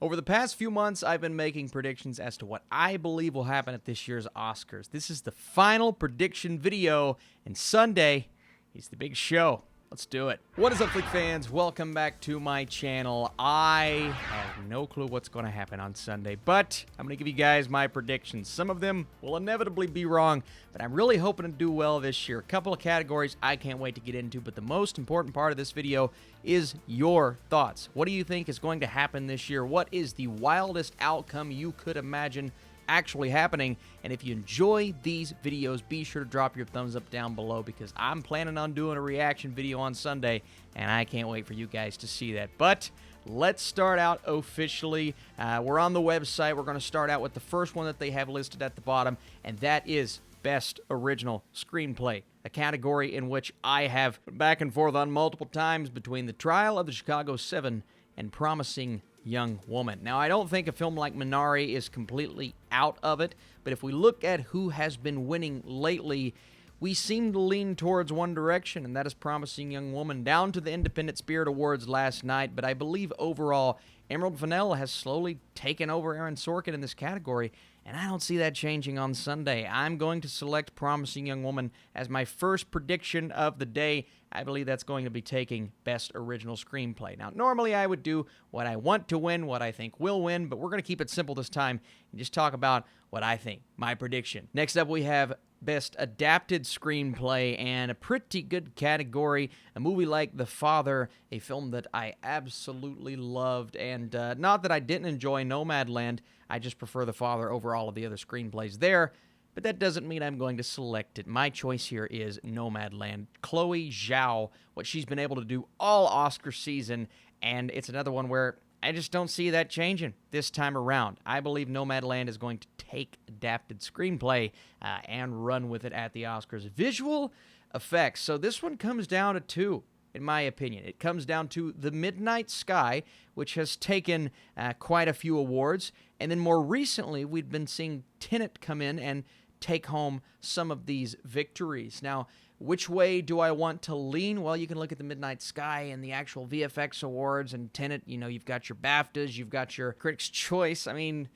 Over the past few months, I've been making predictions as to what I believe will happen at this year's Oscars. This is the final prediction video, and Sunday is the big show. Let's do it. What is up, Flick fans? Welcome back to my channel. I have no clue what's going to happen on Sunday, but I'm going to give you guys my predictions. Some of them will inevitably be wrong, but I'm really hoping to do well this year. A couple of categories I can't wait to get into, but the most important part of this video is your thoughts. What do you think is going to happen this year? What is the wildest outcome you could imagine actually happening? And if you enjoy these videos, be sure to drop your thumbs up down below, because I'm planning on doing a reaction video on Sunday, and I can't wait for you guys to see that. But let's start out officially. We're on the website. We're going to start out with the first one that they have listed at the bottom, and that is Best Original Screenplay, a category in which I have back and forth on multiple times between The Trial of the Chicago 7 and Promising Young Woman. Now, I don't think a film like Minari is completely out of it, but if we look at who has been winning lately, we seem to lean towards one direction, and that is Promising Young Woman, down to the Independent Spirit Awards last night. But I believe overall, Emerald Fennell has slowly taken over Aaron Sorkin in this category, and I don't see that changing on Sunday. I'm going to select Promising Young Woman as my first prediction of the day. I believe that's going to be taking Best Original Screenplay. Now, normally I would do what I want to win, what I think will win, but we're going to keep it simple this time and just talk about what I think, my prediction. Next up, we have Best Adapted Screenplay, and a pretty good category. A movie like The Father, a film that I absolutely loved, and not that I didn't enjoy Nomadland, I just prefer The Father over all of the other screenplays there, but that doesn't mean I'm going to select it. My choice here is Nomadland. Chloe Zhao, what she's been able to do all Oscar season, and it's another one where I just don't see that changing this time around. I believe Nomadland is going to take Adapted Screenplay and run with it at the Oscars. Visual effects. So this one comes down to two, in my opinion. It comes down to The Midnight Sky, which has taken quite a few awards. And then more recently, we've been seeing Tenet come in and take home some of these victories. Now, which way do I want to lean? Well, you can look at The Midnight Sky and the actual VFX awards, and Tenet, you know, you've got your BAFTAs, you've got your Critics' Choice. I mean,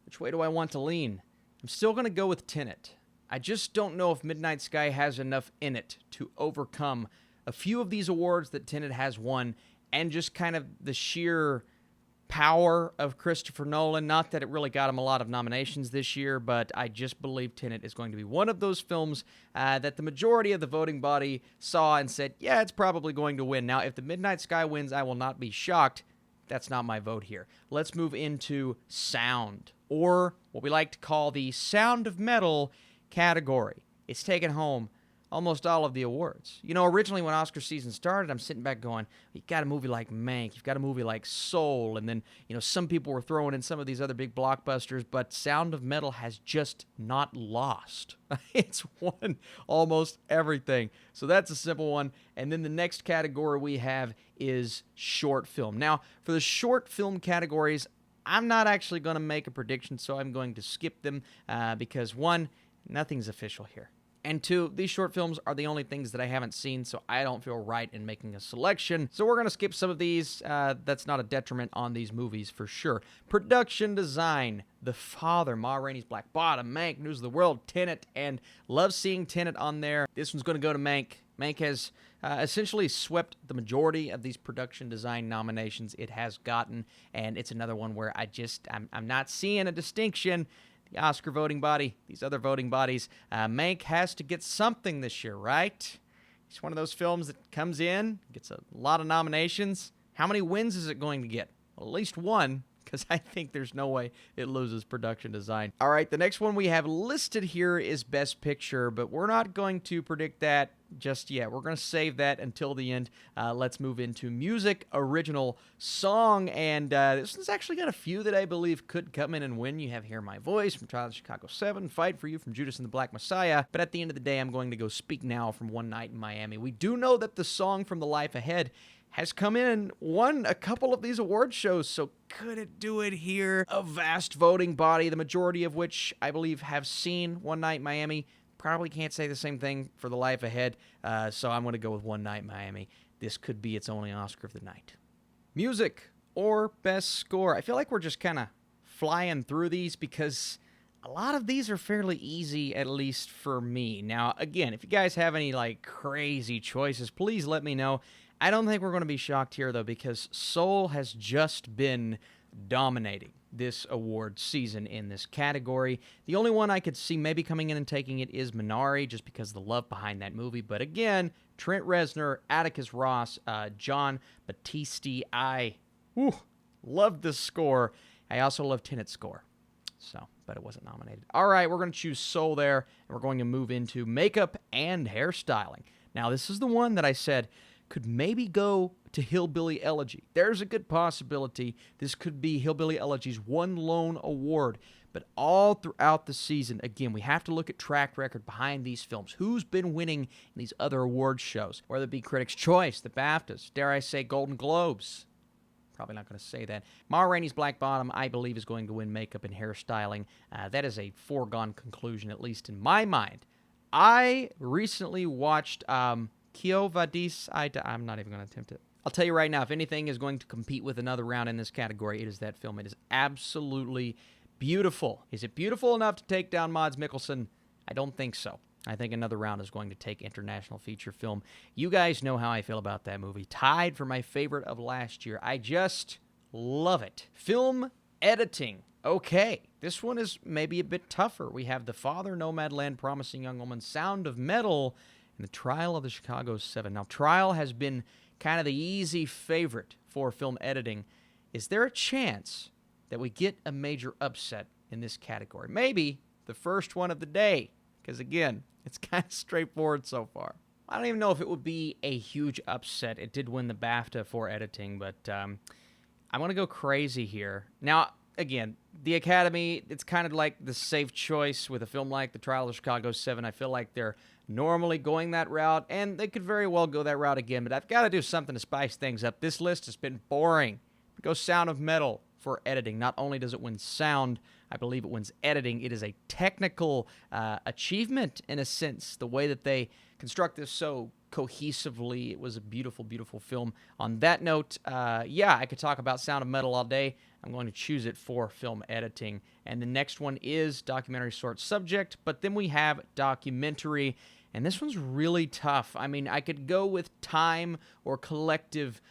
which way do I want to lean? I'm still going to go with Tenet. I just don't know if Midnight Sky has enough in it to overcome a few of these awards that Tenet has won, and just kind of the sheer power of Christopher Nolan. Not that it really got him a lot of nominations this year, but I just believe Tenet is going to be one of those films that the majority of the voting body saw and said, yeah, it's probably going to win. Now, if The Midnight Sky wins, I will not be shocked. That's not my vote here. Let's move into sound, or what we like to call the Sound of Metal category. It's taken home almost all of the awards. You know, originally when Oscar season started, I'm sitting back going, you've got a movie like Mank, you've got a movie like Soul, and then, you know, some people were throwing in some of these other big blockbusters, but Sound of Metal has just not lost. It's won almost everything. So that's a simple one. And then the next category we have is short film. Now, for the short film categories, I'm not actually going to make a prediction, so I'm going to skip them because, one, nothing's official here. And two, these short films are the only things that I haven't seen, so I don't feel right in making a selection. So we're going to skip some of these. That's not a detriment on these movies for sure. Production design, The Father, Ma Rainey's Black Bottom, Mank, News of the World, Tenet, and love seeing Tenet on there. This one's going to go to Mank. Mank has essentially swept the majority of these production design nominations it has gotten, and it's another one where I'm not seeing a distinction. The Oscar voting body, these other voting bodies, Mank has to get something this year, right? It's one of those films that comes in, gets a lot of nominations. How many wins is it going to get? Well, at least one, because I think there's no way it loses production design. All right, the next one we have listed here is Best Picture, but we're not going to predict that just yet. We're going to save that until the end. Let's move into Music Original Song, and this one's actually got a few that I believe could come in and win. You have Hear My Voice from Trial of the Chicago 7, Fight for You from Judas and the Black Messiah, but at the end of the day, I'm going to go Speak Now from One Night in Miami. We do know that the song from The Life Ahead has come in and won a couple of these award shows, so could it do it here? A vast voting body, the majority of which I believe have seen One Night in Miami. Probably can't say the same thing for The Life Ahead, so I'm going to go with One Night in Miami. This could be its only Oscar of the night. Music or Best Score. I feel like we're just kind of flying through these because a lot of these are fairly easy, at least for me. Now, again, if you guys have any like crazy choices, please let me know. I don't think we're going to be shocked here, though, because Soul has just been dominating this award season in this category. The only one I could see maybe coming in and taking it is Minari, just because of the love behind that movie. But again, Trent Reznor, Atticus Ross, John Batiste, I love this score. I also love Tenet's score. So, but it wasn't nominated. All right, we're going to choose Soul there, and we're going to move into makeup and hairstyling. Now, this is the one that I said could maybe go to Hillbilly Elegy. There's a good possibility this could be Hillbilly Elegy's one lone award, but all throughout the season, again, we have to look at track record behind these films. Who's been winning in these other award shows, whether it be Critics' Choice, the BAFTAs, dare I say Golden Globes. Probably not going to say that. Ma Rainey's Black Bottom, I believe, is going to win makeup and hairstyling. That is a foregone conclusion, at least in my mind. I recently watched Kyo Vadis. I'm not even going to attempt it. I'll tell you right now, if anything is going to compete with another round in this category, it is that film. It is absolutely beautiful. Is it beautiful enough to take down Mads Mikkelsen? I don't think so. I think another round is going to take international feature film. You guys know how I feel about that movie. Tied for my favorite of last year. I just love it. Film editing. Okay, this one is maybe a bit tougher. We have The Father, Nomadland, Promising Young Woman, Sound of Metal, and The Trial of the Chicago 7. Now, Trial has been kind of the easy favorite for film editing. Is there a chance that we get a major upset in this category? Maybe the first one of the day, because again, it's kind of straightforward so far. I don't even know if it would be a huge upset. It did win the BAFTA for editing, but I'm going to go crazy here. Now, again, the Academy, it's kind of like the safe choice with a film like The Trial of Chicago 7. I feel like they're normally going that route, and they could very well go that route again, but I've got to do something to spice things up. This list has been boring. Go Sound of Metal for editing. Not only does it win sound, I believe it wins editing. It is a technical achievement, in a sense, the way that they construct this so cohesively. It was a beautiful, beautiful film. On that note, yeah, I could talk about Sound of Metal all day. I'm going to choose it for film editing. And the next one is documentary sort subject, but then we have documentary, and this one's really tough. I mean, I could go with Time or Collective,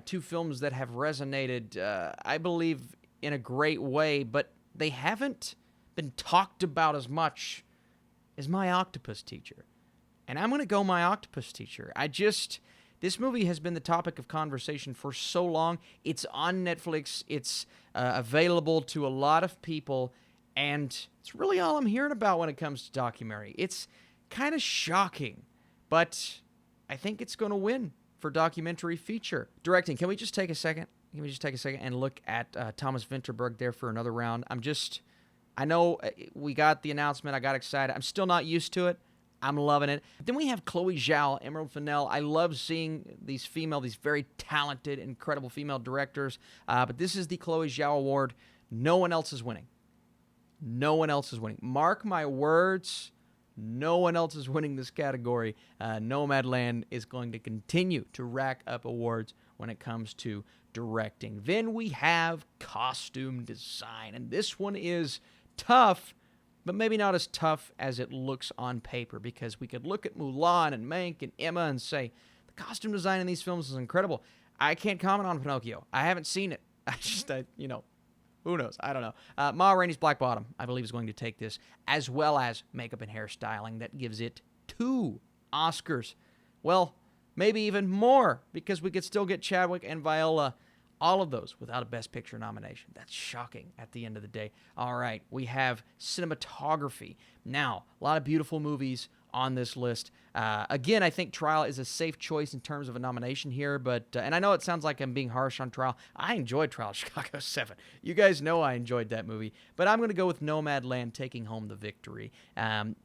two films that have resonated, I believe, in a great way, but they haven't been talked about as much as My Octopus Teacher. And I'm going to go My Octopus Teacher. This movie has been the topic of conversation for so long. It's on Netflix. It's available to a lot of people, and it's really all I'm hearing about when it comes to documentary. It's kind of shocking, but I think it's going to win for documentary feature. Directing, can we just take a second? Can we just take a second and look at Thomas Vinterberg there for another round? I know we got the announcement. I got excited. I'm still not used to it. I'm loving it. Then we have Chloe Zhao, Emerald Fennell. I love seeing these very talented, incredible female directors. But this is the Chloe Zhao Award. No one else is winning. No one else is winning. Mark my words. No one else is winning this category. Nomadland is going to continue to rack up awards when it comes to directing. Then we have costume design. And this one is tough, but maybe not as tough as it looks on paper, because we could look at Mulan and Mank and Emma and say, the costume design in these films is incredible. I can't comment on Pinocchio. I haven't seen it. Who knows? I don't know. Ma Rainey's Black Bottom, I believe, is going to take this, as well as makeup and hairstyling. That gives it 2 Oscars. Well, maybe even more, because we could still get Chadwick and Viola, all of those without a Best Picture nomination. That's shocking at the end of the day. All right, we have cinematography. Now, a lot of beautiful movies on this list. Again, I think Trial is a safe choice in terms of a nomination here, but and I know it sounds like I'm being harsh on Trial. I enjoyed Trial of Chicago 7. You guys know I enjoyed that movie, but I'm going to go with Nomadland taking home the victory.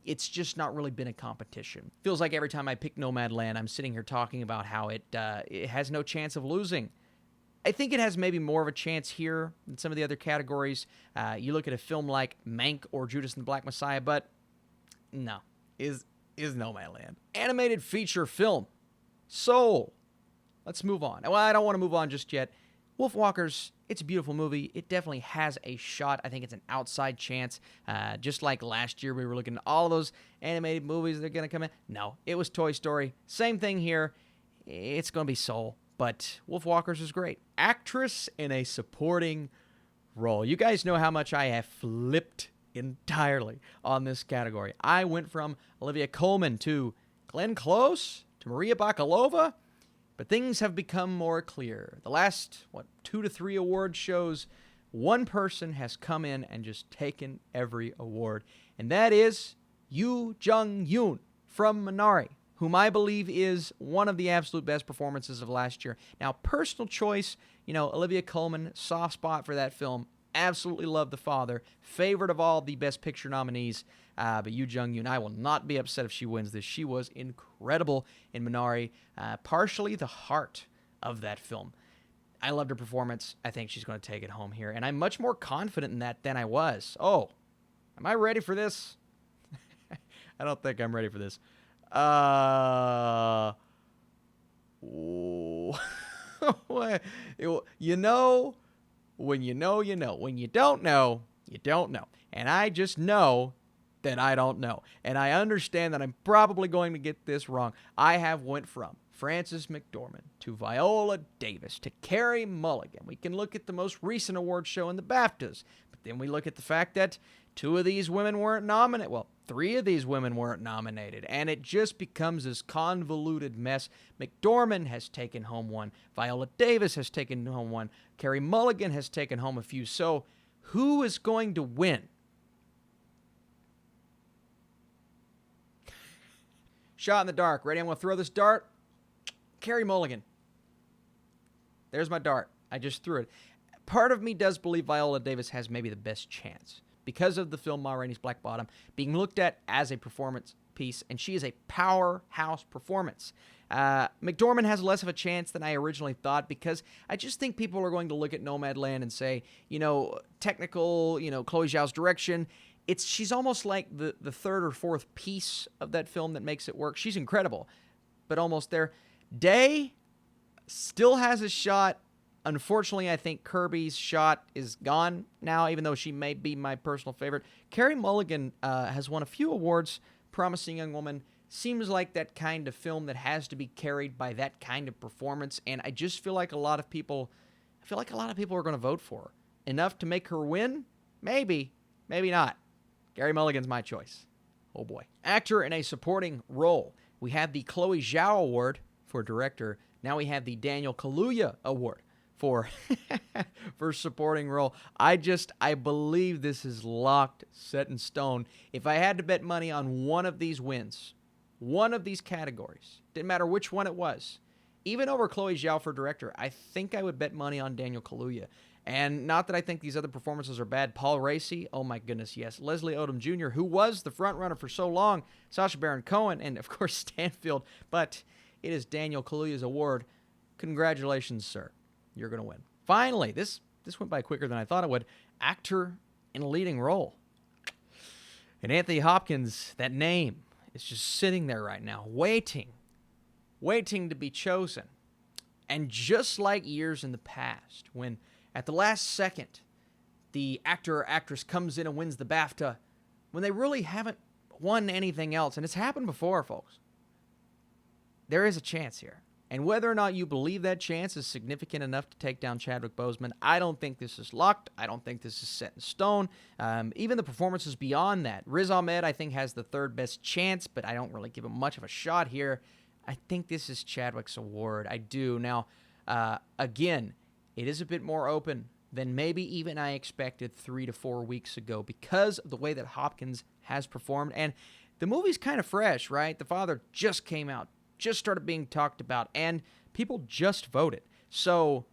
It's just not really been a competition. Feels like every time I pick Nomadland, I'm sitting here talking about how it has no chance of losing. I think it has maybe more of a chance here than some of the other categories. You look at a film like Mank or Judas and the Black Messiah, but no, is Nomadland. Animated feature film, Soul. Let's move on. Well, I don't want to move on just yet. Wolfwalkers, it's a beautiful movie. It definitely has a shot. I think it's an outside chance. Just like last year, we were looking at all of those animated movies that are going to come in. No, it was Toy Story. Same thing here. It's going to be Soul, but Wolfwalkers is great. Actress in a supporting role. You guys know how much I have flipped entirely on this category. I went from Olivia Colman to Glenn Close to Maria Bakalova, but things have become more clear. The last, 2 to 3 award shows, one person has come in and just taken every award, and that is Yoo Jung-yoon from Minari, whom I believe is one of the absolute best performances of last year. Now, personal choice, Olivia Colman, soft spot for that film. Absolutely love The Father. Favorite of all the Best Picture nominees. But Yoo Jung-yoon, I will not be upset if she wins this. She was incredible in Minari. Partially the heart of that film. I loved her performance. I think she's going to take it home here. And I'm much more confident in that than I was. Oh, am I ready for this? I don't think I'm ready for this. When you know, you know. When you don't know, you don't know. And I just know that I don't know. And I understand that I'm probably going to get this wrong. I have went from Frances McDormand to Viola Davis to Carey Mulligan. We can look at the most recent award show in the BAFTAs. But then we look at the fact that 2 of these women weren't nominated. Well, 3 of these women weren't nominated. And it just becomes this convoluted mess. McDormand has taken home 1. Viola Davis has taken home 1. Carey Mulligan has taken home a few. So who is going to win? Shot in the dark. Ready? I'm going to throw this dart. Carey Mulligan. There's my dart. I just threw it. Part of me does believe Viola Davis has maybe the best chance because of the film Ma Rainey's Black Bottom being looked at as a performance piece, and she is a powerhouse performance. McDormand has less of a chance than I originally thought because I just think people are going to look at Nomadland and say, technical, Chloe Zhao's direction. She's almost like the third or fourth piece of that film that makes it work. She's incredible, but almost there. Day still has a shot. Unfortunately, I think Kirby's shot is gone now, even though she may be my personal favorite. Carey Mulligan has won a few awards. Promising Young Woman seems like that kind of film that has to be carried by that kind of performance, and I just feel like a lot of people are going to vote for her. Enough to make her win? Maybe, maybe not. Carey Mulligan's my choice. Oh boy. Actor in a supporting role. We have the Chloe Zhao Award for director. Now we have the Daniel Kaluuya Award for supporting role. I believe this is locked, set in stone. If I had to bet money on one of these wins, one of these categories, didn't matter which one it was, even over Chloe Zhao for director, I think I would bet money on Daniel Kaluuya. And not that I think these other performances are bad. Paul Raci, oh my goodness, yes. Leslie Odom Jr., who was the front runner for so long. Sacha Baron Cohen, and of course Stanfield. But it is Daniel Kaluuya's award. Congratulations, sir. You're going to win. Finally, this went by quicker than I thought it would. Actor in a leading role. And Anthony Hopkins, that name is just sitting there right now, waiting to be chosen. And just like years in the past, when at the last second, the actor or actress comes in and wins the BAFTA when they really haven't won anything else. And it's happened before, folks. There is a chance here. And whether or not you believe that chance is significant enough to take down Chadwick Boseman, I don't think this is locked. I don't think this is set in stone. Even the performances beyond that. Riz Ahmed, I think, has the third best chance, but I don't really give him much of a shot here. I think this is Chadwick's award. I do. Now, again, it is a bit more open than maybe even I expected 3 to 4 weeks ago because of the way that Hopkins has performed. And the movie's kind of fresh, right? The Father just came out, just started being talked about, and people just voted. So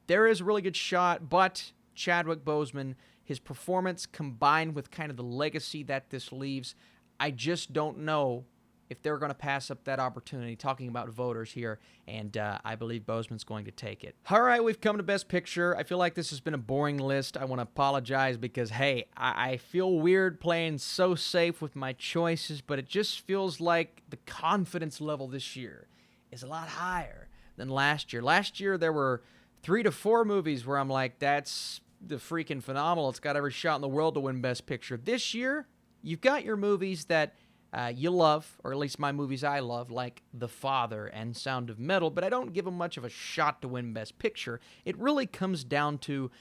there is a really good shot, but Chadwick Boseman, his performance combined with kind of the legacy that this leaves, I just don't know if they're going to pass up that opportunity, talking about voters here, and I believe Boseman's going to take it. All right, we've come to Best Picture. I feel like this has been a boring list. I want to apologize because, hey, I feel weird playing so safe with my choices, but it just feels like the confidence level this year is a lot higher than last year. Last year, there were 3 to 4 movies where I'm like, that's the freaking phenomenal. It's got every shot in the world to win Best Picture. This year, you've got your movies that you love, or at least my movies I love, like The Father and Sound of Metal, but I don't give them much of a shot to win Best Picture. It really comes down to,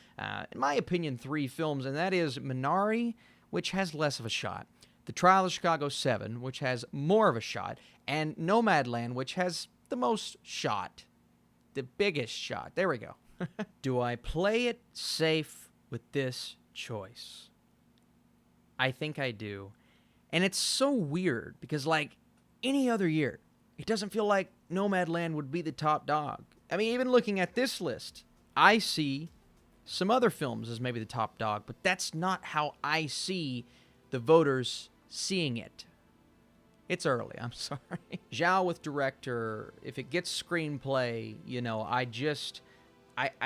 in my opinion, 3 films, and that is Minari, which has less of a shot, The Trial of Chicago 7, which has more of a shot, and Nomadland, which has the most shot. The biggest shot. There we go. Do I play it safe with this choice? I think I do. And it's so weird because, like any other year, it doesn't feel like Nomadland would be the top dog. I mean, even looking at this list, I see some other films as maybe the top dog, but that's not how I see the voters seeing it. It's early, I'm sorry. Zhao with director, if it gets screenplay, you know, I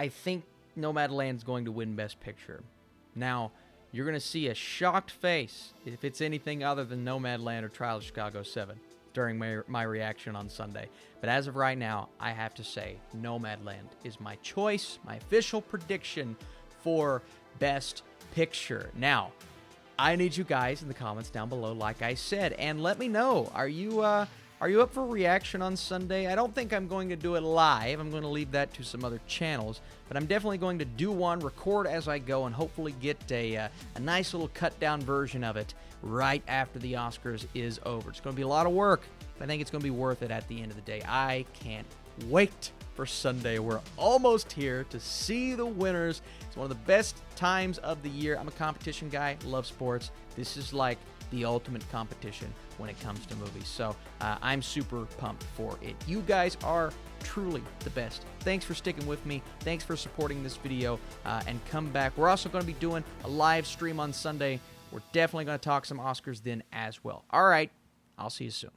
think Nomadland's going to win Best Picture. Now, you're going to see a shocked face if it's anything other than Nomadland or Trial of Chicago 7 during my reaction on Sunday. But as of right now, I have to say Nomadland is my choice, my official prediction for Best Picture. Now, I need you guys in the comments down below, like I said, and let me know, are you up for reaction on Sunday? I don't think I'm going to do it live. I'm going to leave that to some other channels, but I'm definitely going to do one, record as I go, and hopefully get a nice little cut-down version of it right after the Oscars is over. It's going to be a lot of work, but I think it's going to be worth it at the end of the day. I can't wait for Sunday. We're almost here to see the winners. It's one of the best times of the year. I'm a competition guy, love sports. This is like the ultimate competition when it comes to movies. So I'm super pumped for it. You guys are truly the best. Thanks for sticking with me. Thanks for supporting this video, and come back. We're also going to be doing a live stream on Sunday. We're definitely going to talk some Oscars then as well. All right, I'll see you soon.